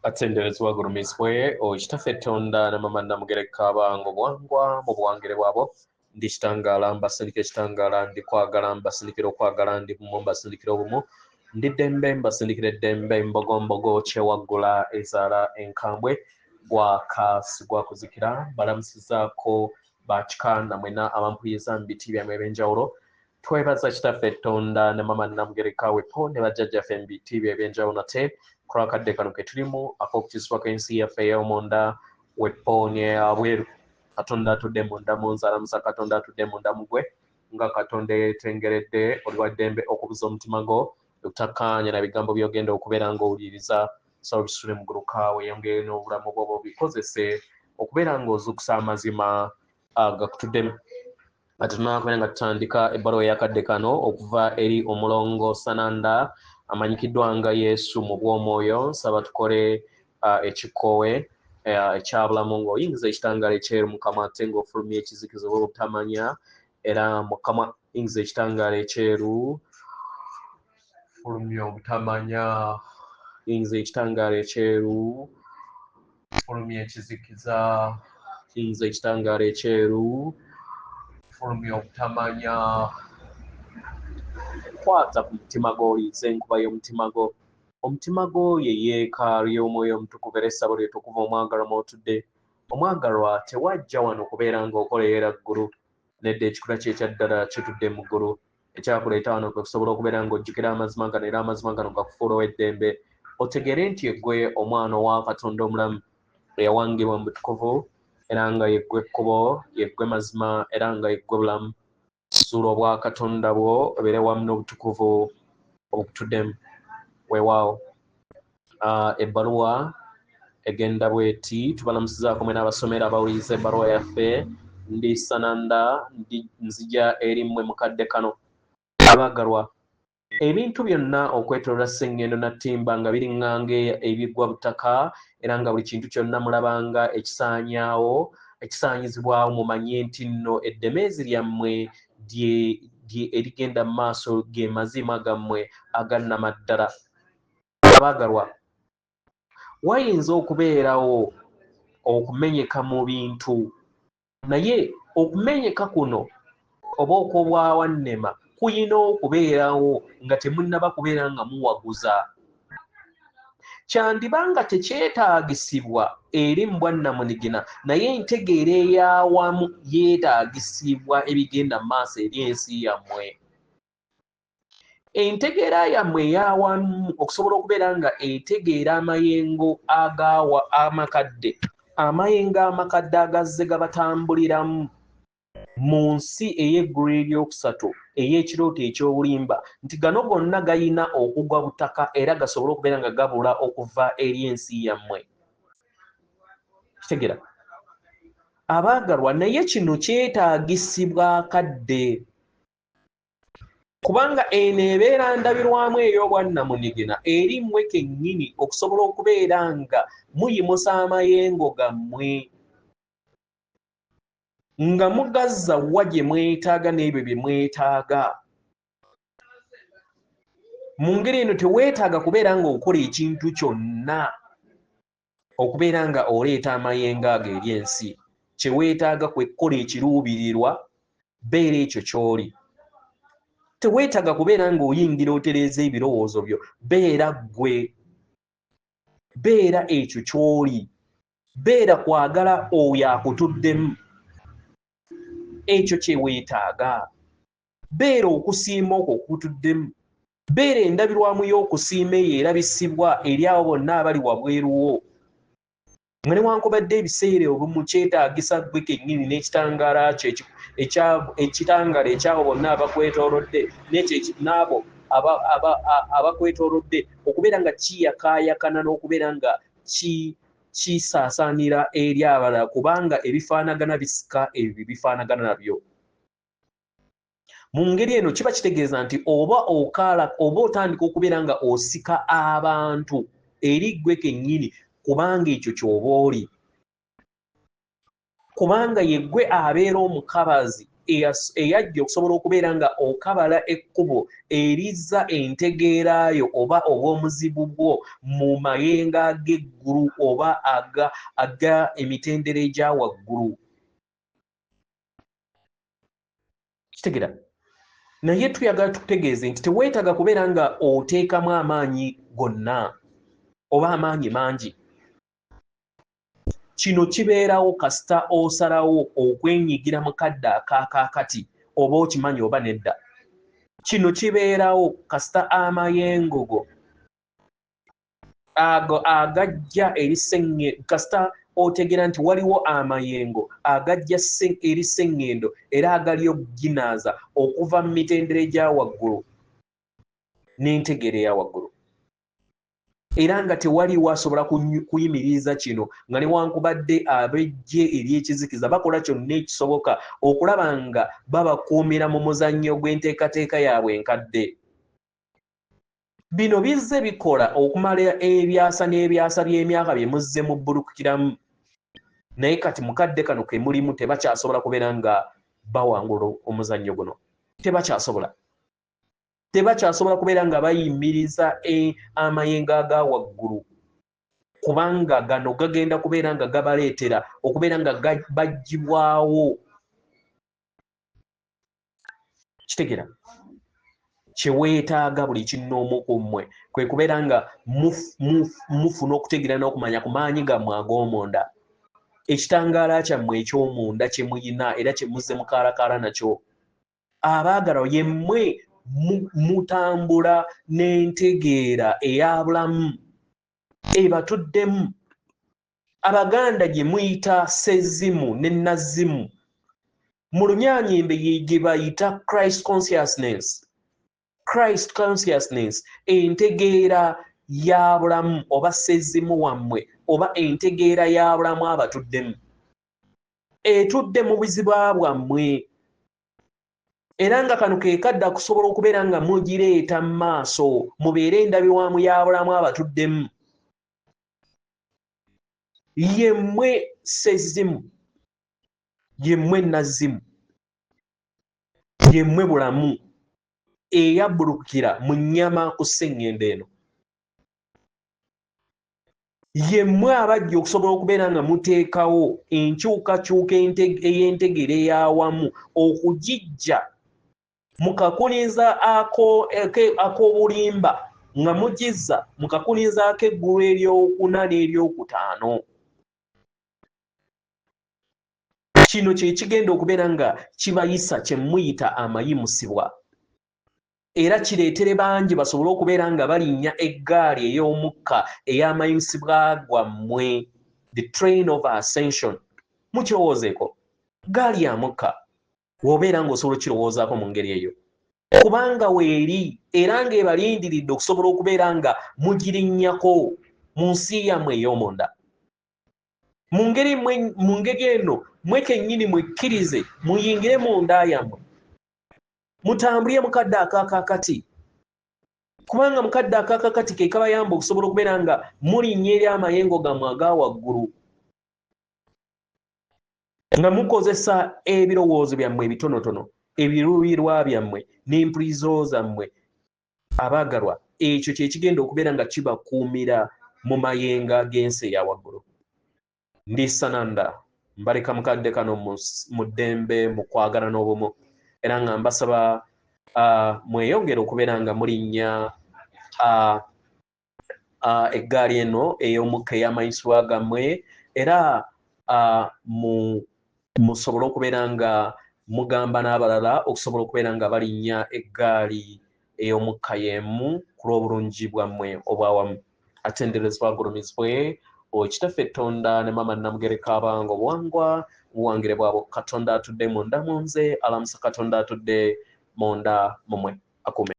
Atsenderezebwa gulumisibwe okitaffe Tonda na mama Namugereka abange obwangwa mu buwangire bwabo ndi kitangaala mbasindika ekitangaala ndi kwagala mbasindikira okwagala ndi bumu mbasindikira obumu ndi ddembe mbasindikira eddembe mbogombogo kyewaggula ezaala enkambwe gwakasigwa kuzikira balamusizaako bakika namwena abampuliza mu biti byammwe ebyenjawulo twebaza kitaffe Tonda ne mama Namugereka wepo ne bajjajjaffe mu biti bye ebyenjawulo nate kulakadde kano ke tulimu ak'okukisibwa kw'ensi yaffe ey'omunda wepoonye abweru katonda atudde munda mu nzalamusa katonda atudde munda mu gwe nga katonda yeetengeredde oli wa ddembe okubuza omutima gwo obutakkaanya na bigambo by'ogenda okubeera ng'owuliriza saba bisule mu ggulu kaawe yongere n'obulamu bwo bikozese okubeera ng'ozuukusa amazima agakutuddemu ate tunakubeera nga tutandika ebbaluwa ey'akadde kano okuva eri omulongo Sananda amanyikiddwa nga Yesu mu bw'omwoyo nsaba tukole ekikoowe ekyabulamu ng'oyingiza ekitangaala ekyeru mukama ate ng'ofulumya ekizikizo obutamanya era mukama yingiza ekitangaala ekyeru fulumya obutamanya yingiza ekitangaala ekyeru fulumya ekizikiza yingiza ekitangaala ekyeru fulumya obutamanya kwata ku mutima gw'oliiza enkuba y'omutima gwo omutima gwo ye yeekaalu y'omwoyo omutukuvu era essabo lyetukuva omwagalwa mw'otudde omwagalwa tewajja wano okubeera ng'okoleera ggulu nedda ekikula kye ekya ddala kitudde mu ggulu ekyakuleeta wano kwe kusobola okubeera ng'ojjukira amazima gano era amazima gano gakufuula ow'eddembe otegere nti yeggwe omwana owa Katonda omulamu eyawangibwa mu butukuvu era nga yeggwe ekkubo yeggwe mazima era nga yeggwe bulamu suula obwa Katonda bwo obeere wamu n'obutukuvu obukutuddemu weewaawo ebbaluwa egenda bweti tubalamusizaako mwena abasomera abawuliriza ebbaluwa yaffe ndi Sananda nzija eri mmwe mukadde kano abaagalwa ebintu byonna okwetooloola Ssengendo Nattimba nga biriŋŋanga ebiggwa butaka era nga buli kintu kyonna mulabanga ekisaanyaawo ekisaanyizibwawo mumanye nti nno eddemeezi lyammwe erigenda mu maaso ge mazima gammwe agannama ddala abaagalwa wayinza okubeerawo okumenyeka mu bintu naye okumenyeka kuno oba okw'obwawannema kuyina okubeerawo nga temunnaba kubeera nga muwaguza kyandibanga tekyetaagisibwa eri mu bwannamunigina naye entegeera ey'awamu yeetaagisibwa ebigenda mu maaso eri ensi yammwe entegeera yammwe ey'awamu okusobola okubeera nga etegeera amayengo amakadde amayengo amakadde agazze gabatambuliramu mu nsi ey'eggulu eryokusatu ey'ekirooto eky'obulimba nti gano gonna gayina okugwa butaka era gasobole okubeera nga gabula okuva eri ensi yammwe kitegeera abaagalwa naye kino kyetaagisibwa akadde kubanga eno ebeera ndabirwamu ey'obwannamunigina eri mmwe kennyini okusobola okubeera nga muyimusa amayengo gammwe nga mugazza wa gye mwetaaga n'ebyo bye mwetaaga mu ngeri eno teweetaaga kubeera ng'okola ekintu kyonna okubeera nga oleeta amayengo ago eri ensi kyeweetaaga kwe kukola ekiruubirirwa beera ekyo ky'oli teweetaaga kubeera ng'oyingira otereeza ebirowoozo byo beera ggwe beera ekyo ky'oli beera kwagala oyo akutuddemu ekyo kye weetaaga beera okusiima okwo kutuddemu beera endabirwamu y'okusiima eyo erabisibwa eri abo bonna abali wabweruwo nga newankubadde ebiseera obumu kyetaagisa ggwe kennyini n'ekitangaala kyo ekitangaala ekyabo bonna abakwetoolodde n'abo abakwetoolodde okubeera nga kiyakaayakana n'okubeera nga kisaasaanira eri abalala kubanga ebifaanagana bisika ebyo bifaanagana nabyo mu ngeri eno kiba kitegeeza nti oba otandika okubeera nga osika abantu eri ggwe kennyini kubanga ekyo ky'oba oli kubanga ye ggwe abeera omukabazi eyajja okusobola okubeera nga okabala ekkubo erizza entegeerayo oba obw'omuzibu bwo mu mayenga ag'eggulu oba aga emitendera egya waggulu. Kitegera? Naye tuyagala tutegeeze nti teweetaaga kubeera nga oteekamu amaanyi gonna oba amaanyi mangi. Kino kibeerawo kasita osalawo okwenyigira mu kadde akaakakati oba okimanyi oba nedda. Kino kibeerawo kasita amayengo go ago agajja eri kasita otegera nti waliwo amayengo agajja eri sseŋŋendo era agali okuginaaza okuva mu mitendera egya waggulu n'entegeera eya waggulu. Era nga tewaliwo asobola kuyimiriza kino nga newankubadde ab'eggye ery'ekizikiza bakola kyonna ekisoboka okulaba nga babakuumira mu muzannyo gw'enteekateeka yaabwe enkadde. Bino bizze bikola okumala ebyasa n'ebyasa by'emyaka bye muzze mu bbulukukiramu. Naye kati mu kadde kano ke mulimu tebakyasobola kubeera nga bawangula omuzannyo guno. Tebakyasobola kubeera nga bayimiriza amayengo aga waggulu kubanga gano gagenda kubeera nga gabaleetera okubeera nga baggyibwawo. Kitegera? Kyeweetaaga buli kinnoomu ku mmwe kwe kubeera nga mufuna okutegeera n'okumanya ku maanyi gammwe ag'omunda. Ekitangaala kyammwe eky'omunda kye muyina era kye muzze mukaalakaala nakyo. Abaagalwa ye mmwe mutambula n'entegeera eya bulamu ebatuddemu. Abaganda gye muyita sezzimu ne nazzimu. Mu Lunyaanyimbe gye bayita Christ consciousness, entegeera ya bulamu oba sezzimu wammwe oba entegeera ya bulamu abatuddemu. Etudde mu buziba bwammwe. Era nga kano ke kadda kusobola okubeera nga mugireeta mu maaso mubeere endabirwamu ya bulamu abatuddemu. Yemmwe sezzimu, yemmwe nazzimu, yemmwe bulamu eyabbulukira mu nnyama ku sseŋŋendo eno. Yemmwe abajja okusobola okubeera nga muteekawo enkyukakyuka ey'entegeera ey'awamu okugijja mu kakuniza ak'obulimba nga mugizza mu kakuniza ak'eggulu eryokuna n'eryokutaano. Kino kye kigenda okubeera nga kibayisa kye muyita amayimusibwa. Era kireetere bangi basobole okubeera nga balinnya eggaali ey'omukka ey'amayimusibwa gwammwe, the train of ascension. Mukirowoozeeko, gaali ya mukka w'obeera ng'osobola okirowoozaako mu ngeri eyo. Kubanga weeri era ng'ebalindiridde okusobola okubeera nga mugirinnyako mu nsi yammwe ey'omunda. Mu ngeri eno mwe kennyini mwekkirize muyingire mu nda yammwe. Mutambulire mu kadde akaakakati. Kubanga mu kadde akaakakati ke kabayamba okusobola okubeera nga mulinnya eri amayengo gammwe aga waggulu. Nga mukozesa ebirowoozo byammwe ebitonotono, ebiruubirirwa byammwe n'empulizzo zammwe. Abaagalwa, ekyo kye kigenda okubeera nga kibakuumira mu mayenga g'ensi eya waggulu. Ndi Sananda, mbaleka mu kadde kano mu ddembe mu kwagala n'obumu. Era nga mbasaba mweyongere okubeera nga mulinnya eggaali eno ey'omukka ey'amayisibwa gammwe era musobole okubeera nga mugamba n'abalala okusobola okubeera nga balinnya eggaali ey'omukka y'emu ku lw'obulungi bwammwe obwawamu. Atenderezebwa agulumizibwe Kitaffe Tonda ne Maama Namugereka Abange obuwangwa buwangire bwabo. Katonda atudde munda mu nze, alamusa Katonda atudde munda mumwe. Akume.